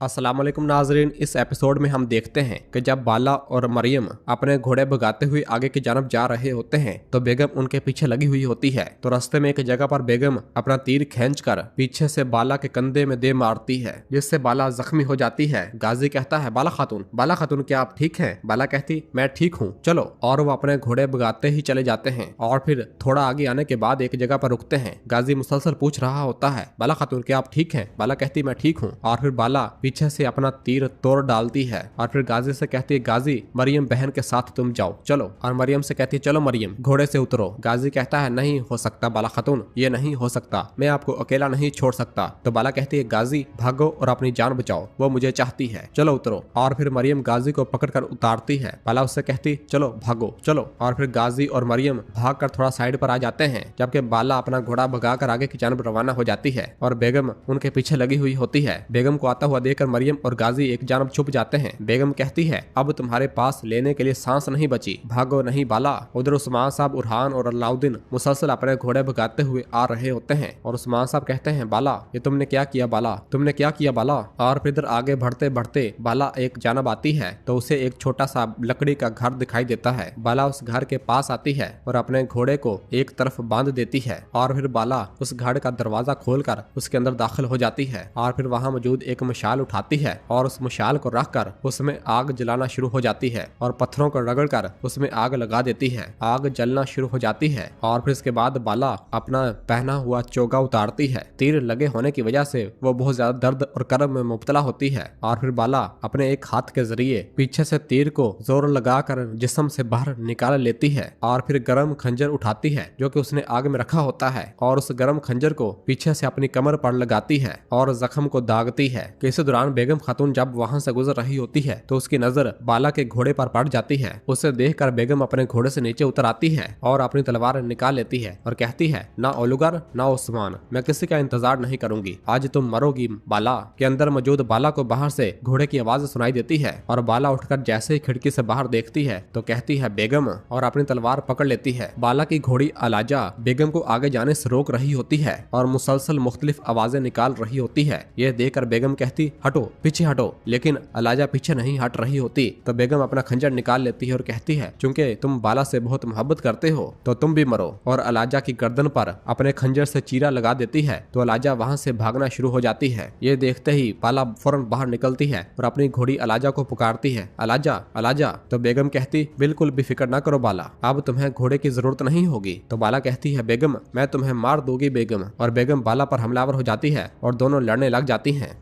अस्सलाम वालेकुम नाजरीन। इस एपिसोड में हम देखते हैं कि जब बाला और मरियम अपने घोड़े भगाते हुए आगे की जानब जा रहे होते हैं तो बेगम उनके पीछे लगी हुई होती है। तो रास्ते में एक जगह पर बेगम अपना तीर खींचकर पीछे से बाला के कंधे में दे मारती है, जिससे बाला जख्मी हो जाती है। गाजी कहता है बाला खातून क्या आप ठीक हैं? बाला कहती मैं ठीक हूँ, चलो। और वो अपने घोड़े भगाते ही चले जाते हैं और फिर थोड़ा आगे आने के बाद एक जगह पर रुकते हैं। गाजी मुसलसल पूछ रहा होता है बाला खातून क्या आप ठीक हैं? बाला कहती मैं ठीक हूँ। और फिर बाला पीछे से अपना तीर तोड़ डालती है और फिर गाजी से कहती है गाजी मरियम बहन के साथ तुम जाओ, चलो। और मरियम से कहती है चलो मरियम घोड़े से उतरो। गाजी कहता है नहीं हो सकता बाला खातून, ये नहीं हो सकता, मैं आपको अकेला नहीं छोड़ सकता। तो बाला कहती है गाजी भागो और अपनी जान बचाओ, वो मुझे चाहती है, चलो उतरो। और फिर मरियम गाजी को पकड़कर उतारती है। बाला उससे कहती चलो भागो चलो। और फिर गाजी और मरियम भागकर थोड़ा साइड पर आ जाते हैं, जबकि बाला अपना घोड़ा भगाकर आगे की जानब रवाना हो जाती है और बेगम उनके पीछे लगी हुई होती है। बेगम को आता हुआ देखकर मरियम और गाजी एक जानब छुप जाते हैं। बेगम कहती है अब तुम्हारे पास लेने के लिए सांस नहीं बची, भागो नहीं बाला। उधर उस्मान साहब, उरहान और अलाउद्दीन मुसलसल अपने घोड़े भगाते हुए आ रहे होते हैं और उस्मान साहब कहते हैं बाला ये तुमने क्या किया बाला, तुमने क्या किया बाला। और फिर इधर आगे बढ़ते बढ़ते बाला एक जानब आती है तो उसे एक छोटा सा लकड़ी का घर दिखाई देता है। बाला उस घर के पास आती है और अपने घोड़े को एक तरफ बांध देती है और फिर बाला उस घर का दरवाजा खोलकर उसके अंदर दाखिल हो जाती है और फिर वहां मौजूद एक मशाल उठाती है और उस मशाल को रखकर उसमें आग जलाना शुरू हो जाती है और पत्थरों को रगड़कर उसमें आग लगा देती है। आग जलना शुरू हो जाती है और फिर इसके बाद बाला अपना पहना हुआ चोगा उतारती है। तीर लगे होने की वजह से वो बहुत ज्यादा दर्द और कर्म में मुब्तला होती है और फिर बाला अपने एक हाथ के जरिए पीछे से तीर को जोर लगाकर जिस्म से बाहर निकाल लेती है और फिर गर्म खंजर उठाती है जो कि उसने आग में रखा होता है और उस गर्म खंजर को पीछे से अपनी कमर पर लगाती है और जख्म को दागती है। इसी दौरान बेगम खातून जब वहां से गुजर रही होती है तो उसकी नजर बाला के घोड़े पर पड़ जाती है। उसे देखकर बेगम अपने घोड़े से नीचे उतर आती है और अपनी तलवार निकाल लेती है और कहती है ना ओलुगर ना उस्मान, मैं किसी का इंतजार नहीं करूंगी, आज तुम मरोगी। बाला के अंदर मौजूद बाला को बाहर से घोड़े की आवाज सुनाई देती है और बाला उठकर जैसे ही खिड़की से बाहर देखती है तो कहती है बेगम और अपनी तलवार पकड़ लेती है। बाला की घोड़ी अलाजा बेगम को आगे जाने से रोक रही होती है और मुसलसल मुख्तलिफ आवाजें निकाल रही होती है। यह देखकर बेगम कहती हटो पीछे हटो, लेकिन अलाजा पीछे नहीं हट रही होती। तो बेगम अपना खंजर निकाल लेती है और कहती है चूंकि तुम बाला से बहुत मोहब्बत करते हो तो तुम भी मरो। और अलाजा की गर्दन पर अपने खंजर से चीरा लगा देती है तो अलाजा वहां से भागना शुरू हो जाती है। ये देखते ही बाला फौरन बाहर निकलती है और अपनी घोड़ी अलाजा को पुकारती है अलाजा अलाजा। तो बेगम कहती बिल्कुल भी फिक्र ना करो बाला, अब तुम्हें घोड़े की जरूरत नहीं होगी। तो बाला कहती है बेगम मैं तुम्हें मार दूंगी बेगम। और बेगम बाला पर हमलावर हो जाती है और दोनों लड़ने लग जाती हैं।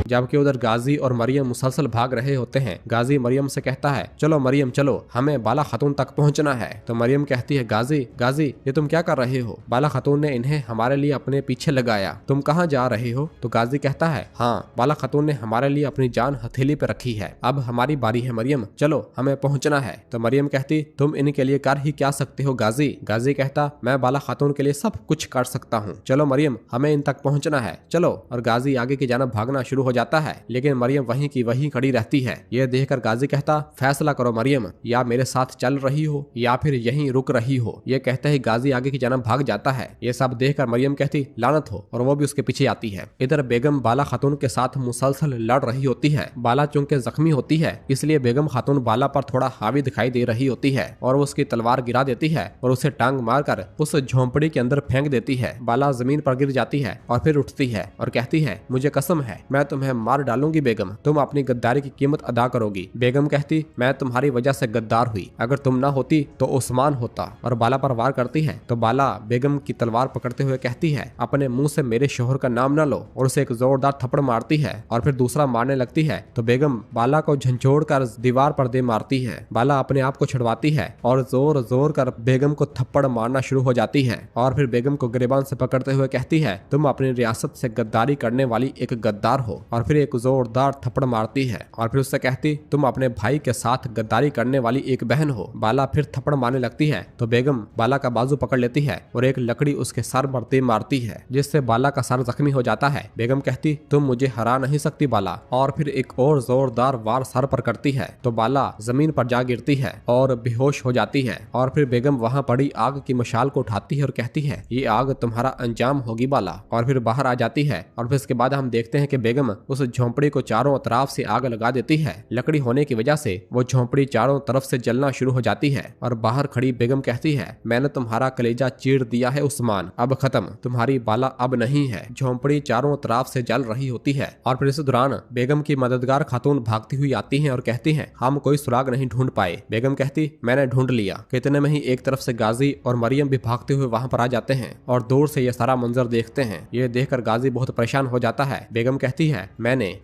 जबकि उधर गाजी और मरियम मुसलसल भाग रहे होते हैं। गाजी मरियम से कहता है चलो मरियम चलो, हमें बाला खातून तक पहुंचना है। तो मरियम कहती है गाजी ये तुम क्या कर रहे हो? बाला खातून ने इन्हें हमारे लिए अपने पीछे लगाया, तुम कहाँ जा रहे हो? तो गाजी कहता है हाँ बाला खातून ने हमारे लिए अपनी जान हथेली पे रखी है, अब हमारी बारी है मरियम, चलो हमें पहुंचना है। तो मरियम कहती तुम इनके लिए कर ही क्या सकते हो गाजी? गाजी कहता मैं बाला खातून के लिए सब कुछ कर सकता हूँ, चलो मरियम हमें इन तक पहुंचना है, चलो। और गाजी आगे की जानब भागना शुरू हो जाता है लेकिन मरियम वहीं की वहीं खड़ी रहती है। यह देखकर गाजी कहता फैसला करो मरियम, या मेरे साथ चल रही हो या फिर यहीं रुक रही हो। यह कहते ही गाजी आगे की जानब भाग जाता है। ये सब देखकर मरियम कहती लानत हो और वो भी उसके पीछे आती है। इधर बेगम बाला खातून के साथ मुसलसल लड़ रही होती है। बाला चूंकि जख्मी होती है इसलिए बेगम खातून बाला पर थोड़ा हावी दिखाई दे रही होती है और वो उसकी तलवार गिरा देती है और उसे टांग मारकर उस झोंपड़ी के अंदर फेंक देती है। बाला जमीन पर गिर जाती है और फिर उठती है और कहती है मुझे कसम है मैं तुम्हें मार डालूंगी बेगम, तुम अपनी गद्दारी की कीमत अदा करोगी। बेगम कहती मैं तुम्हारी वजह से गद्दार हुई, अगर तुम ना होती तो उस्मान होता। और बाला पर वार करती है तो बाला बेगम की तलवार पकड़ते हुए कहती है अपने मुंह से मेरे शोहर का नाम न लो और उसे एक जोरदार थप्पड़ मारती है और फिर दूसरा मारने लगती है। तो बेगम बाला को झंझोड़ कर दीवार पर दे मारती है। बाला अपने आप को छुड़वाती है और जोर जोर कर बेगम को थप्पड़ मारना शुरू हो जाती है और फिर बेगम को गिरेबान से पकड़ते हुए कहती है तुम अपनी रियासत से गद्दारी करने वाली एक गद्दार हो और फिर एक जोरदार थप्पड़ मारती है और फिर उससे कहती तुम अपने भाई के साथ गद्दारी करने वाली एक बहन हो। बाला फिर थप्पड़ मारने लगती है तो बेगम बाला का बाजू पकड़ लेती है और एक लकड़ी उसके सर पर दे मारती है जिससे बाला का सर जख्मी हो जाता है। बेगम कहती तुम मुझे हरा नहीं सकती बाला, और फिर एक और जोरदार वार सर पर करती है तो बाला जमीन पर जा गिरती है और बेहोश हो जाती है। और फिर बेगम वहां पड़ी आग की मशाल को उठाती है और कहती है ये आग तुम्हारा अंजाम होगी बाला, और फिर बाहर आ जाती है। और फिर इसके बाद हम देखते हैं कि बेगम उस झोंपड़ी को चारों तरफ से आग लगा देती है। लकड़ी होने की वजह से वो झोंपड़ी चारों तरफ से जलना शुरू हो जाती है और बाहर खड़ी बेगम कहती है मैंने तुम्हारा कलेजा चीर दिया है उस्मान, अब खत्म, तुम्हारी बाला अब नहीं है। झोंपड़ी चारों तरफ से जल रही होती है और फिर इस दौरान बेगम की मददगार खातून भागती हुई आती हैं और कहती हैं हम कोई सुराग नहीं ढूंढ पाए। बेगम कहती मैंने ढूंढ लिया। कितने में ही एक तरफ से गाजी और मरियम भी भागते हुए वहां पर आ जाते हैं और दूर से ये सारा मंजर देखते हैं। ये देखकर गाजी बहुत परेशान हो जाता है। बेगम कहती है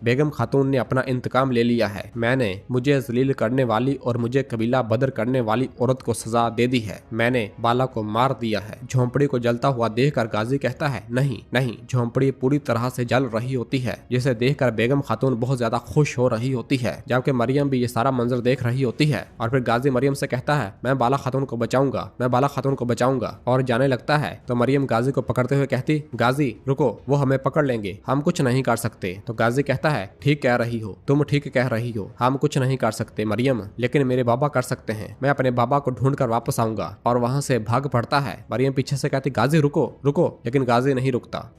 बेगम खातून ने अपना इंतकाम ले लिया है, मैंने मुझे जलील करने वाली और मुझे कबीला बदर करने वाली औरत को सजा दे दी है, मैंने बाला को मार दिया है। झोंपड़ी को जलता हुआ देखकर गाजी कहता है नहीं नहीं, झोंपड़ी पूरी तरह से जल रही होती है जिसे देखकर बेगम खातून बहुत ज्यादा खुश हो रही होती है, जबकि मरियम भी ये सारा मंजर देख रही होती है। और फिर गाजी मरियम से कहता है मैं बाला खातून को बचाऊंगा, मैं बाला खातून को बचाऊंगा, और जाने लगता है तो मरियम गाजी को पकड़ते हुए कहती गाजी रुको, वो हमें पकड़ लेंगे, हम कुछ नहीं कर सकते। तो गाजी कहता है ठीक कह रही हो, तुम ठीक कह रही हो, हम कुछ नहीं कर सकते मरियम, लेकिन मेरे बाबा कर सकते हैं, मैं अपने बाबा को ढूंढ कर वापस आऊंगा। और वहां से भाग पड़ता है। मरियम पीछे से कहती गाजी रुको रुको, लेकिन गाजी नहीं रुकता।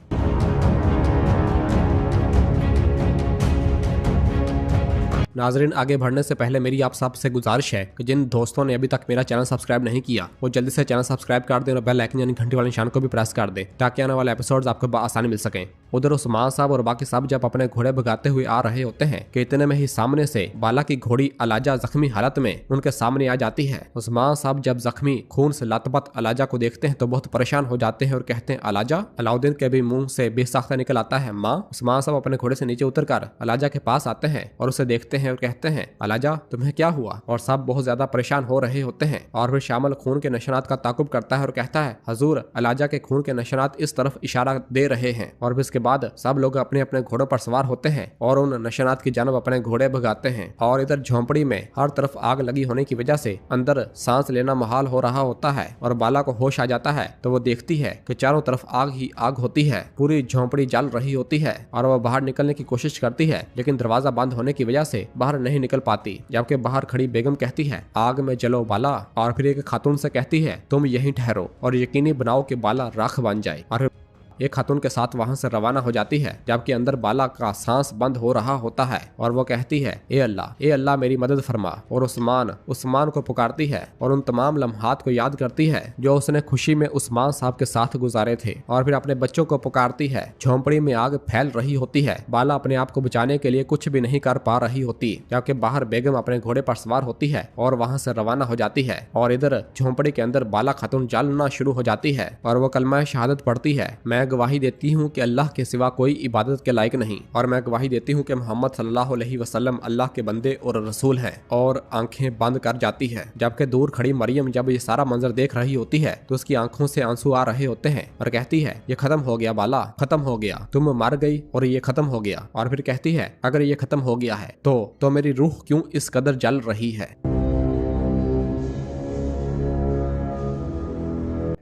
नाजरीन आगे बढ़ने से पहले मेरी आप सबसे गुजारिश है कि जिन दोस्तों ने अभी तक मेरा चैनल सब्सक्राइब नहीं किया वो जल्दी से चैनल सब्सक्राइब कर दें और बेल आइकन यानी घंटी वाले निशान को भी प्रेस कर दें ताकि आने वाले एपिसोड्स आपको आसानी मिल सकें। उधर उस्मान साहब और बाकी सब जब अपने घोड़े भगाते हुए आ रहे होते हैं कि इतने में ही सामने से बाला की घोड़ी अलाजा जख्मी हालत में उनके सामने आ जाती है। उस्मान साहब जब जख्मी खून से लथपथ अलाजा को देखते हैं तो बहुत परेशान हो जाते हैं और कहते हैं अलाजा। अलाउद्दीन के भी मुंह से बेसाख्ता निकल आता है माँ। उस्मान साहब अपने घोड़े से नीचे उतरकर अलाजा के पास आते हैं और उसे देखते हैं और कहते हैं अलाजा तुम्हें क्या हुआ, और सब बहुत ज्यादा परेशान हो रहे होते हैं। और फिर शामिल खून के निशानात का ताकुब करता है और कहता है हजूर अलाजा के खून के निशानात इस तरफ इशारा दे रहे हैं। और फिर इसके बाद सब लोग अपने अपने घोड़ों पर सवार होते हैं और उन निशानात की जानब अपने घोड़े भगाते हैं। और इधर झोंपड़ी में हर तरफ आग लगी होने की वजह से अंदर सांस लेना मुहाल हो रहा होता है और बाला को होश आ जाता है तो वो देखती है कि चारों तरफ आग ही आग होती है, पूरी झोंपड़ी जल रही होती है और वह बाहर निकलने की कोशिश करती है लेकिन दरवाजा बंद होने की वजह से बाहर नहीं निकल पाती। जबकि बाहर खड़ी बेगम कहती है आग में जलो बाला, और फिर एक खातून से कहती है तुम यहीं ठहरो और यकीनी बनाओ कि बाला राख बन जाए। और एक खातून के साथ वहां से रवाना हो जाती है जबकि अंदर बाला का सांस बंद हो रहा होता है और वो कहती है ए अल्लाह मेरी मदद फरमा। और उस्मान को पुकारती है और उन तमाम लम्हात को याद करती है जो उसने खुशी में उस्मान साहब के साथ गुजारे थे। और फिर अपने बच्चों को पुकारती है। झोंपड़ी में आग फैल रही होती है। बाला अपने आप को बचाने के लिए कुछ भी नहीं कर पा रही होती जबकि बाहर बेगम अपने घोड़े पर सवार होती है और वहां से रवाना हो जाती है। और इधर झोंपड़ी के अंदर बाला खातून जलना शुरू हो जाती है और वो कलमा शहादत पढ़ती है मैं गवाही देती हूँ कि अल्लाह के सिवा कोई इबादत के लायक नहीं, और मैं गवाही देती हूँ कि मोहम्मद सल्लल्लाहु अलैहि वसल्लम अल्लाह के बंदे और रसूल हैं। और आंखें बंद कर जाती है। जबकि दूर खड़ी मरियम जब ये सारा मंजर देख रही होती है तो उसकी आंखों से आंसू आ रहे होते हैं और कहती है ये खत्म हो गया बाला, खत्म हो गया, तुम मर गई और ये खत्म हो गया। और फिर कहती है अगर ये खत्म हो गया है तो मेरी रूह क्यों इस कदर जल रही है।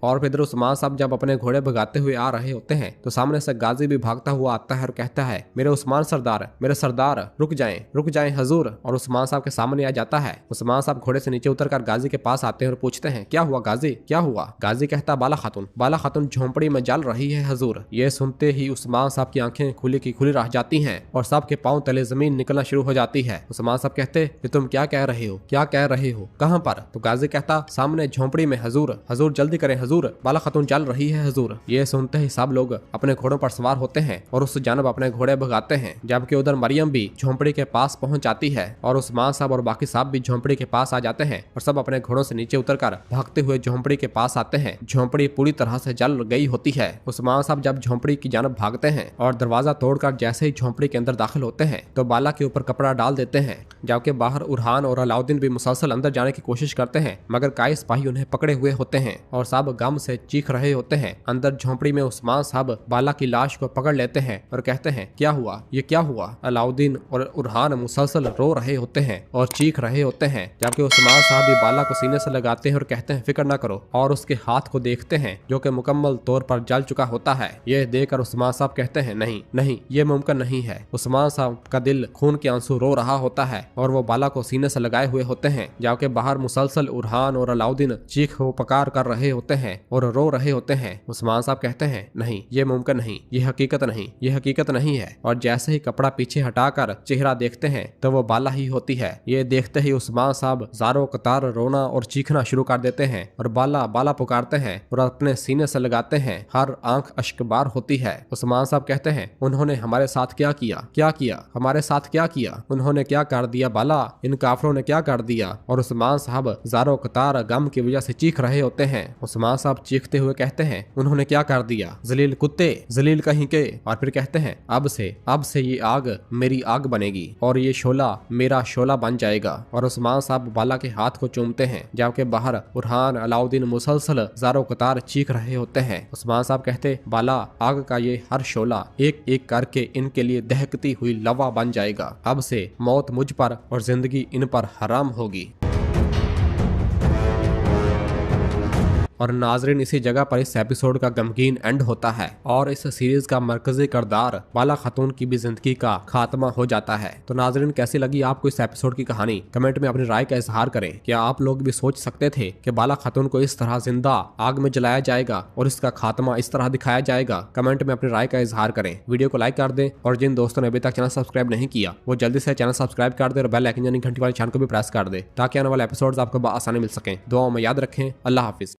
और फिर इधर उस्मान साहब जब अपने घोड़े भगाते हुए आ रहे होते हैं तो सामने से गाजी भी भागता हुआ आता है और कहता है मेरे उस्मान सरदार, मेरे सरदार रुक जाएं हजूर। और उस्मान साहब के सामने आ जाता है। उस्मान साहब घोड़े से नीचे उतरकर गाजी के पास आते हैं और पूछते हैं क्या हुआ गाजी, क्या हुआ। गाजी कहता बाला खातून झोंपड़ी में जल रही है हजूर। ये सुनते ही उस्मान साहब की आंखें खुली की खुली रह जाती हैं और सबके पांव तले जमीन निकलना शुरू हो जाती है। उस्मान साहब कहते कि तुम क्या कह रहे हो, कहाँ पर। तो गाजी कहता सामने झोंपड़ी में हजूर जल्दी करें हजूर, बाला खातून जल रही है हजूर। ये सुनते ही सब लोग अपने घोड़ों पर सवार होते हैं और उस जानब अपने घोड़े भगाते हैं। जबकि उधर मरियम भी झोंपड़ी के पास पहुंच जाती है और उस्मान साहब और बाकी साहब भी झोंपड़ी के पास आ जाते हैं और सब अपने घोड़ों से नीचे उतरकर भागते हुए झोंपड़ी के पास आते हैं। झोंपड़ी पूरी तरह से जल गई होती है। उस्मान साहब जब झोंपड़ी की जानब भागते हैं और दरवाजा तोड़कर जैसे ही झोंपड़ी के अंदर दाखिल होते हैं तो बाला के ऊपर कपड़ा डाल देते हैं। जबकि बाहर उरहान और अलाउद्दीन भी मुसलसल अंदर जाने की कोशिश करते हैं मगर कई सिपाही उन्हें पकड़े हुए होते हैं और सब गम से चीख रहे होते हैं। अंदर झोंपड़ी में उस्मान साहब बाला की लाश को पकड़ लेते हैं और कहते हैं क्या हुआ, ये क्या हुआ। अलाउद्दीन और उरहान मुसलसल रो रहे होते हैं और चीख रहे होते हैं, जबकि उस्मान साहब भी बाला को सीने से लगाते हैं और कहते हैं फिक्र न करो, और उसके हाथ को देखते हैं जो कि मुकम्मल तौर पर जल चुका होता है। यह देखकर उस्मान साहब कहते हैं नहीं नहीं, ये मुमकिन नहीं है। उस्मान साहब का दिल खून के आंसू रो रहा होता है और वो बाला को सीने से लगाए हुए होते हैं, जबकि बाहर मुसलसल उरहान और अलाउद्दीन चीख व पकार कर रहे होते हैं और रो रहे होते हैं। उस्मान साहब कहते हैं नहीं, ये मुमकिन नहीं, ये हकीकत नहीं, ये हकीकत नहीं है। और जैसे ही कपड़ा पीछे हटाकर चेहरा देखते हैं तो वो बाला ही होती है। ये देखते ही उस्मान साहब ज़ारो कतार रोना और चीखना शुरू कर देते हैं और बाला बाला पुकारते हैं और अपने सीने से लगाते हैं। हर आंख अश्कबार होती है। उस्मान साहब कहते हैं उन्होंने हमारे साथ क्या किया, क्या किया, हमारे साथ क्या किया, उन्होंने क्या कर दिया बाला, इन काफरों ने क्या कर दिया। और उस्मान साहब ज़ारो कतार गम की वजह से चीख रहे होते हैं। उस्मान साहब चीखते हुए कहते हैं उन्होंने क्या कर दिया, जलील कुत्ते, जलील कहीं के। और फिर कहते हैं अब से ये आग मेरी आग बनेगी और ये शोला मेरा शोला बन जाएगा। और उस्मान साहब बाला के हाथ को चूमते हैं, जबकि बाहर उरहान अलाउद्दीन मुसलसल ज़ारो कतार चीख रहे होते हैं। उस्मान साहब कहते बाला आग का ये हर शोला एक एक करके इनके लिए दहकती हुई लवा बन जाएगा। अब से मौत मुझ पर और जिंदगी इन पर हराम होगी। और नाजरीन इसी जगह पर इस एपिसोड का गमगीन एंड होता है और इस सीरीज का मरकजी किरदार बाला खातून की भी जिंदगी का खात्मा हो जाता है। तो नाजरीन कैसी लगी आपको इस एपिसोड की कहानी, कमेंट में अपनी राय का इजहार करें। क्या आप लोग भी सोच सकते थे कि बाला खातून को इस तरह जिंदा आग में जलाया जाएगा और इसका खात्मा इस तरह दिखाया जाएगा? कमेंट में अपनी राय का इजहार करें, वीडियो को लाइक कर दें और जिन दोस्तों ने अभी तक चैनल सब्सक्राइब नहीं किया वो जल्दी से चैनल सब्सक्राइब कर दे और बेल आइकन यानी घंटी वाले निशान को भी प्रेस कर दे ताकि आने वाले एपिसोड्स आपको आसानी मिल सके। दुआओं में याद रखें। अल्लाह हाफिज।